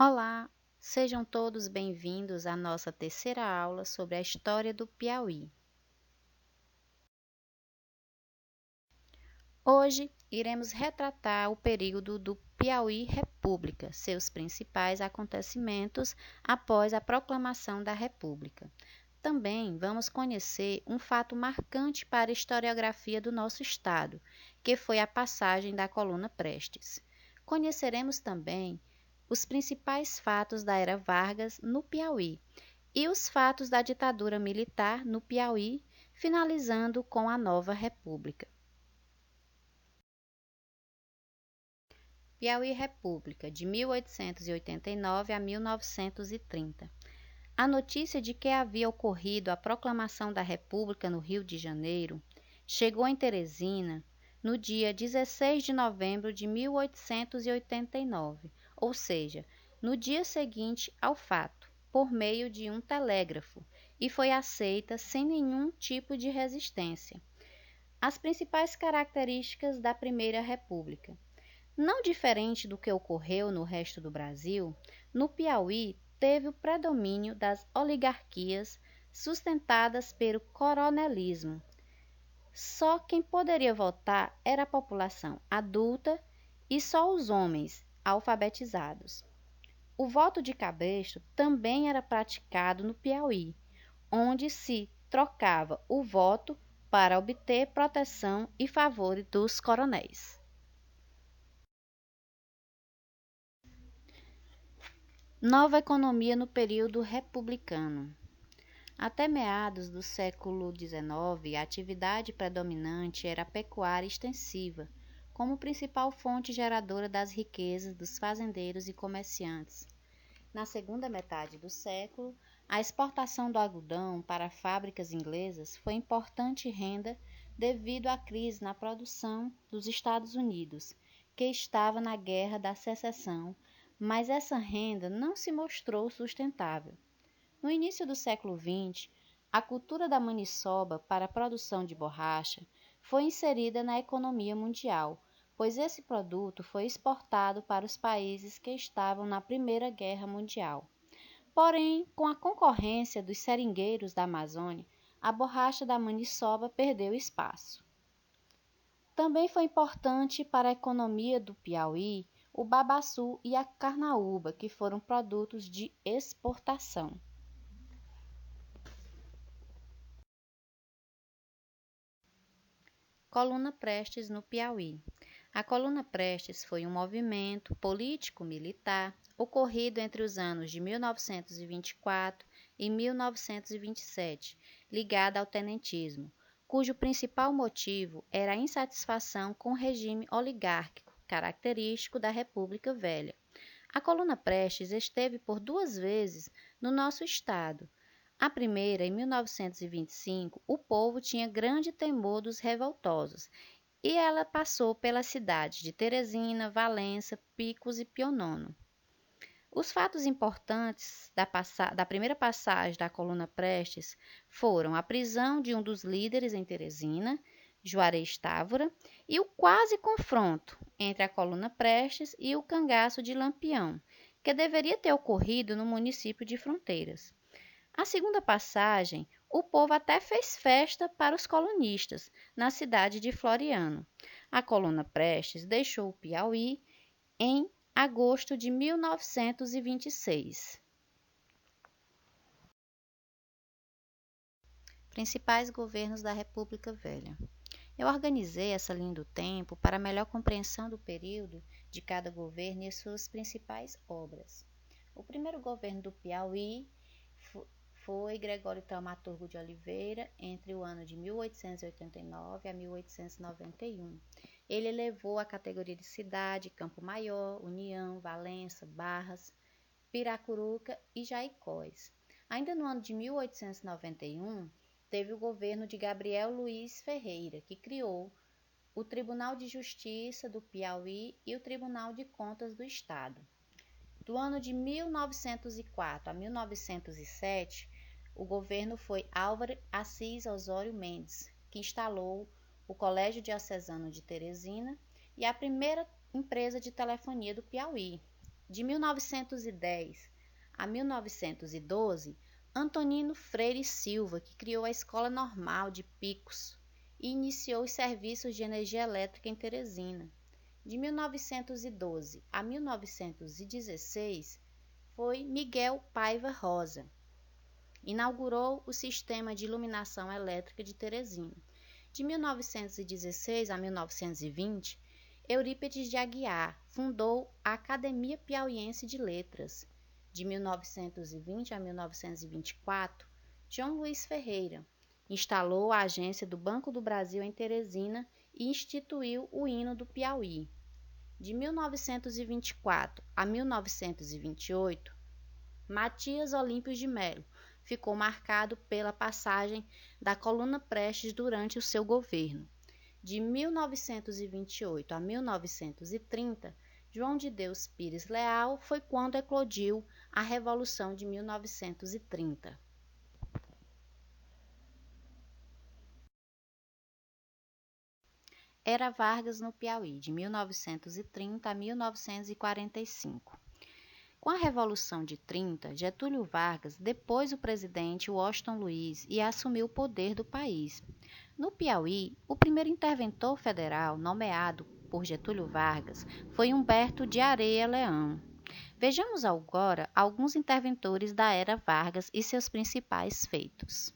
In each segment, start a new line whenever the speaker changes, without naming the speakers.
Olá, sejam todos bem-vindos à nossa terceira aula sobre a história do Piauí. Hoje iremos retratar o período do Piauí República, seus principais acontecimentos após a proclamação da República. Também vamos conhecer um fato marcante para a historiografia do nosso estado, que foi a passagem da coluna Prestes. Conheceremos também os principais fatos da Era Vargas no Piauí e os fatos da ditadura militar no Piauí, finalizando com a nova República. Piauí República, de 1889 a 1930. A notícia de que havia ocorrido a proclamação da República no Rio de Janeiro chegou em Teresina no dia 16 de novembro de 1889, ou seja, no dia seguinte ao fato, por meio de um telégrafo, e foi aceita sem nenhum tipo de resistência. As principais características da Primeira República. Não diferente do que ocorreu no resto do Brasil, no Piauí teve o predomínio das oligarquias sustentadas pelo coronelismo. Só quem poderia votar era a população adulta e só os homens alfabetizados. O voto de cabresto também era praticado no Piauí, onde se trocava o voto para obter proteção e favor dos coronéis. Nova economia no período republicano. Até meados do século XIX, a atividade predominante era a pecuária extensiva, como principal fonte geradora das riquezas dos fazendeiros e comerciantes. Na segunda metade do século, a exportação do algodão para fábricas inglesas foi importante renda devido à crise na produção dos Estados Unidos, que estava na Guerra da Secessão, mas essa renda não se mostrou sustentável. No início do século XX, a cultura da maniçoba para a produção de borracha foi inserida na economia mundial, pois esse produto foi exportado para os países que estavam na Primeira Guerra Mundial. Porém, com a concorrência dos seringueiros da Amazônia, a borracha da maniçoba perdeu espaço. Também foi importante para a economia do Piauí o babaçu e a carnaúba, que foram produtos de exportação. Coluna Prestes no Piauí. A Coluna Prestes foi um movimento político-militar ocorrido entre os anos de 1924 e 1927, ligado ao tenentismo, cujo principal motivo era a insatisfação com o regime oligárquico, característico da República Velha. A Coluna Prestes esteve por duas vezes no nosso estado. A primeira, em 1925, o povo tinha grande temor dos revoltosos e ela passou pelas cidades de Teresina, Valença, Picos e Pionono. Os fatos importantes da primeira passagem da Coluna Prestes foram a prisão de um dos líderes em Teresina, Juarez Távora, e o quase confronto entre a Coluna Prestes e o cangaço de Lampião, que deveria ter ocorrido no município de Fronteiras. A segunda passagem, o povo até fez festa para os colonistas, na cidade de Floriano. A Coluna Prestes deixou o Piauí em agosto de 1926. Principais governos da República Velha. Eu organizei essa linha do tempo para melhor compreensão do período de cada governo e suas principais obras. O primeiro governo do Piauí foi Gregório Thaumaturgo de Oliveira, entre o ano de 1889 a 1891. Ele elevou a categoria de cidade Campo Maior, União, Valença, Barras, Piracuruca e Jaicós. Ainda no ano de 1891, teve o governo de Gabriel Luiz Ferreira, que criou o Tribunal de Justiça do Piauí e o Tribunal de Contas do Estado. Do ano de 1904 a 1907, o governo foi Álvaro Assis Osório Mendes, que instalou o Colégio Diocesano de Teresina e a primeira empresa de telefonia do Piauí, De 1910 a 1912, Antonino Freire Silva, que criou a Escola Normal de Picos e iniciou os serviços de energia elétrica em Teresina. De 1912 a 1916, foi Miguel Paiva Rosa. Inaugurou o sistema de iluminação elétrica de Teresina. De 1916 a 1920, Eurípides de Aguiar fundou a Academia Piauiense de Letras. De 1920 a 1924, João Luiz Ferreira instalou a agência do Banco do Brasil em Teresina e instituiu o hino do Piauí. De 1924 a 1928, Matias Olímpio de Melo ficou marcado pela passagem da coluna Prestes durante o seu governo. De 1928 a 1930, João de Deus Pires Leal foi quando eclodiu a Revolução de 1930. Era Vargas no Piauí, de 1930 a 1945. Com a Revolução de 30, Getúlio Vargas depôs o presidente Washington Luiz e assumiu o poder do país. No Piauí, o primeiro interventor federal nomeado por Getúlio Vargas foi Humberto de Areia Leão. Vejamos agora alguns interventores da era Vargas e seus principais feitos.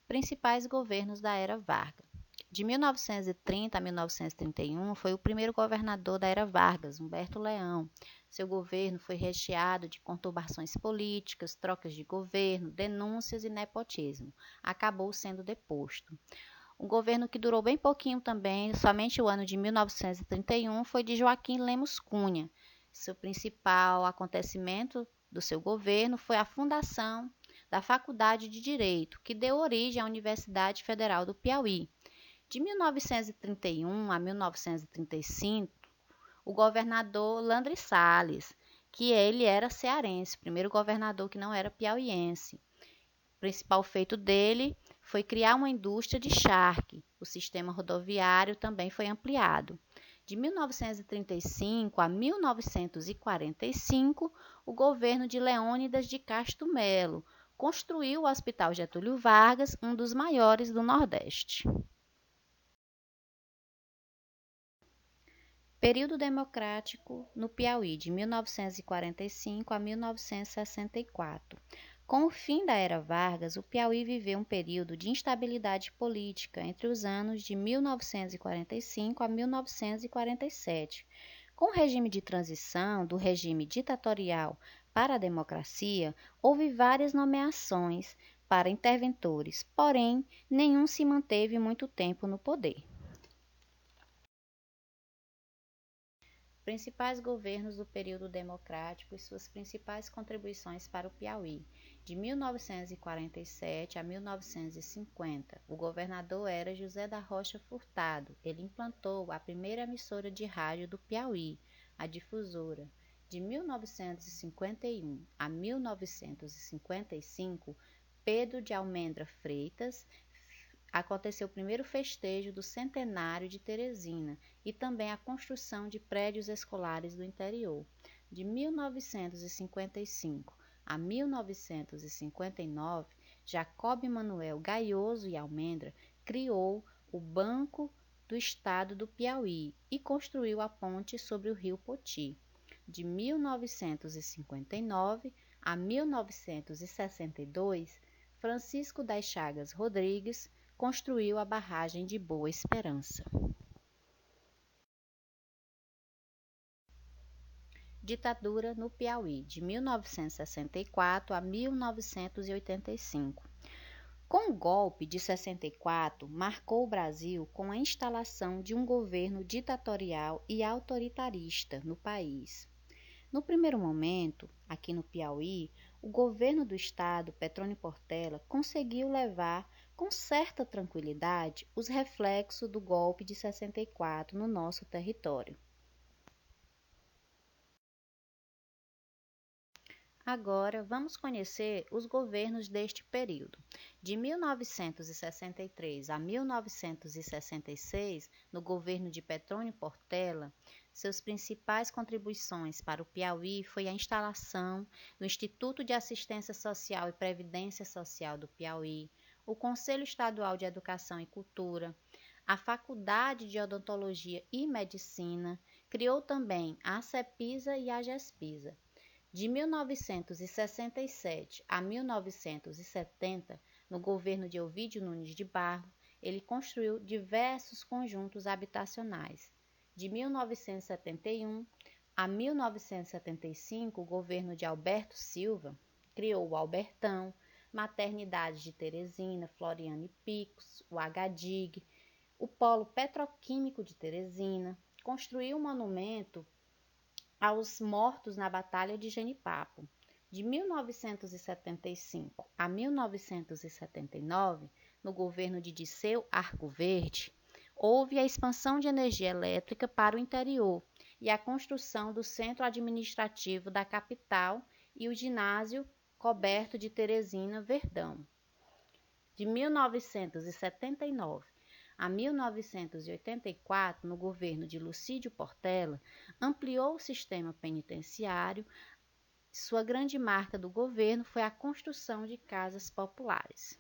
Principais governos da era Vargas. De 1930 a 1931, foi o primeiro governador da era Vargas, Humberto Leão. Seu governo foi recheado de conturbações políticas, trocas de governo, denúncias e nepotismo. Acabou sendo deposto. Um governo que durou bem pouquinho também, somente o ano de 1931, foi de Joaquim Lemos Cunha. Seu principal acontecimento do seu governo foi a fundação da Faculdade de Direito, que deu origem à Universidade Federal do Piauí. De 1931 a 1935, o governador Landry Salles, que ele era cearense, o primeiro governador que não era piauiense. O principal feito dele foi criar uma indústria de charque. O sistema rodoviário também foi ampliado. De 1935 a 1945, o governo de Leônidas de Castro Melo construiu o Hospital Getúlio Vargas, um dos maiores do Nordeste. Período democrático no Piauí, de 1945 a 1964. Com o fim da era Vargas, o Piauí viveu um período de instabilidade política entre os anos de 1945 a 1947. Com o regime de transição do regime ditatorial para a democracia, houve várias nomeações para interventores, porém, nenhum se manteve muito tempo no poder. Principais governos do período democrático e suas principais contribuições para o Piauí. De 1947 a 1950, o governador era José da Rocha Furtado. Ele implantou a primeira emissora de rádio do Piauí, a Difusora. De 1951 a 1955, Pedro de Almendra Freitas aconteceu o primeiro festejo do centenário de Teresina e também a construção de prédios escolares do interior. De 1955 a 1959, Jacob Manuel Gaioso e Almendra criou o Banco do Estado do Piauí e construiu a ponte sobre o rio Poti. De 1959 a 1962, Francisco das Chagas Rodrigues construiu a barragem de Boa Esperança. Ditadura no Piauí, de 1964 a 1985. Com o golpe de 64, marcou o Brasil com a instalação de um governo ditatorial e autoritarista no país. No primeiro momento, aqui no Piauí, o governo do estado, Petrônio Portela, conseguiu levar com certa tranquilidade os reflexos do golpe de 64 no nosso território. Agora, vamos conhecer os governos deste período. De 1963 a 1966, no governo de Petrônio Portela, suas principais contribuições para o Piauí foi a instalação do Instituto de Assistência Social e Previdência Social do Piauí, o Conselho Estadual de Educação e Cultura, a Faculdade de Odontologia e Medicina, criou também a CEPISA e a GESPISA. De 1967 a 1970, no governo de Ovidio Nunes de Barros, ele construiu diversos conjuntos habitacionais. De 1971 a 1975, o governo de Alberto Silva criou o Albertão, maternidades de Teresina, Floriano e Picos, o HDIG, o Polo Petroquímico de Teresina, construiu um monumento aos mortos na Batalha de Genipapo. De 1975 a 1979, no governo de Dirceu Arcoverde, houve a expansão de energia elétrica para o interior e a construção do centro administrativo da capital e o ginásio coberto de Teresina Verdão. De 1979 a 1984, no governo de Lucídio Portela, ampliou o sistema penitenciário. Sua grande marca do governo foi a construção de casas populares.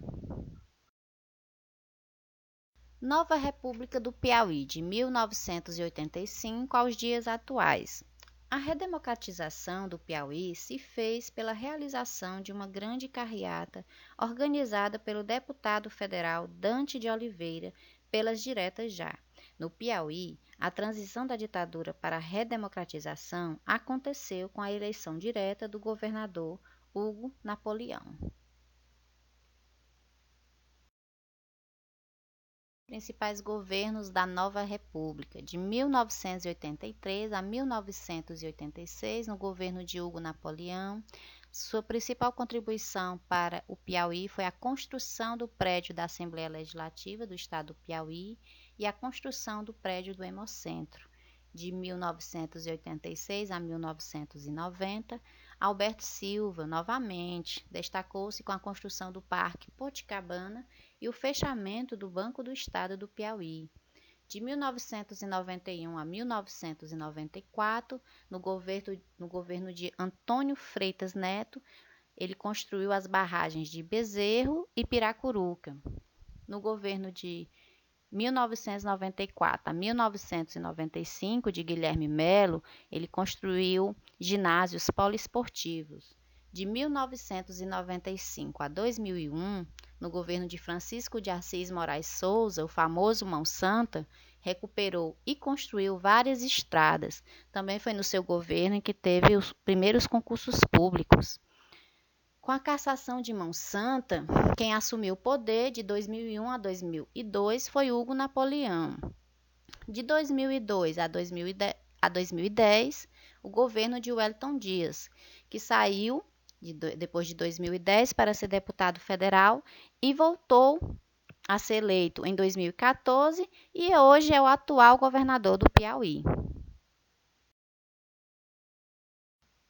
Nova República do Piauí, de 1985 aos dias atuais. A redemocratização do Piauí se fez pela realização de uma grande carreata organizada pelo deputado federal Dante de Oliveira pelas diretas já. No Piauí, a transição da ditadura para a redemocratização aconteceu com a eleição direta do governador Hugo Napoleão. Principais governos da Nova República, de 1983 a 1986, no governo de Hugo Napoleão. Sua principal contribuição para o Piauí foi a construção do prédio da Assembleia Legislativa do Estado do Piauí e a construção do prédio do Hemocentro. De 1986 a 1990, Alberto Silva, novamente, destacou-se com a construção do Parque Poticabana e o fechamento do Banco do Estado do Piauí. De 1991 a 1994, no governo de Antônio Freitas Neto, ele construiu as barragens de Bezerro e Piracuruca. No governo de 1994 a 1995, de Guilherme Melo, ele construiu ginásios poliesportivos. De 1995 a 2001, no governo de Francisco de Assis Moraes Souza, o famoso Mão Santa, recuperou e construiu várias estradas. Também foi no seu governo em que teve os primeiros concursos públicos. Com a cassação de Mão Santa, quem assumiu o poder de 2001 a 2002 foi Hugo Napoleão. De 2002 a 2010, o governo de Wellington Dias, que saiu depois de 2010 para ser deputado federal e voltou a ser eleito em 2014 e hoje é o atual governador do Piauí.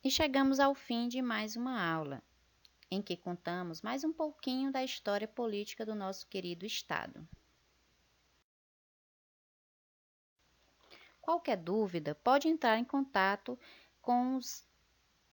E chegamos ao fim de mais uma aula, em que contamos mais um pouquinho da história política do nosso querido estado. Qualquer dúvida, pode entrar em contato com os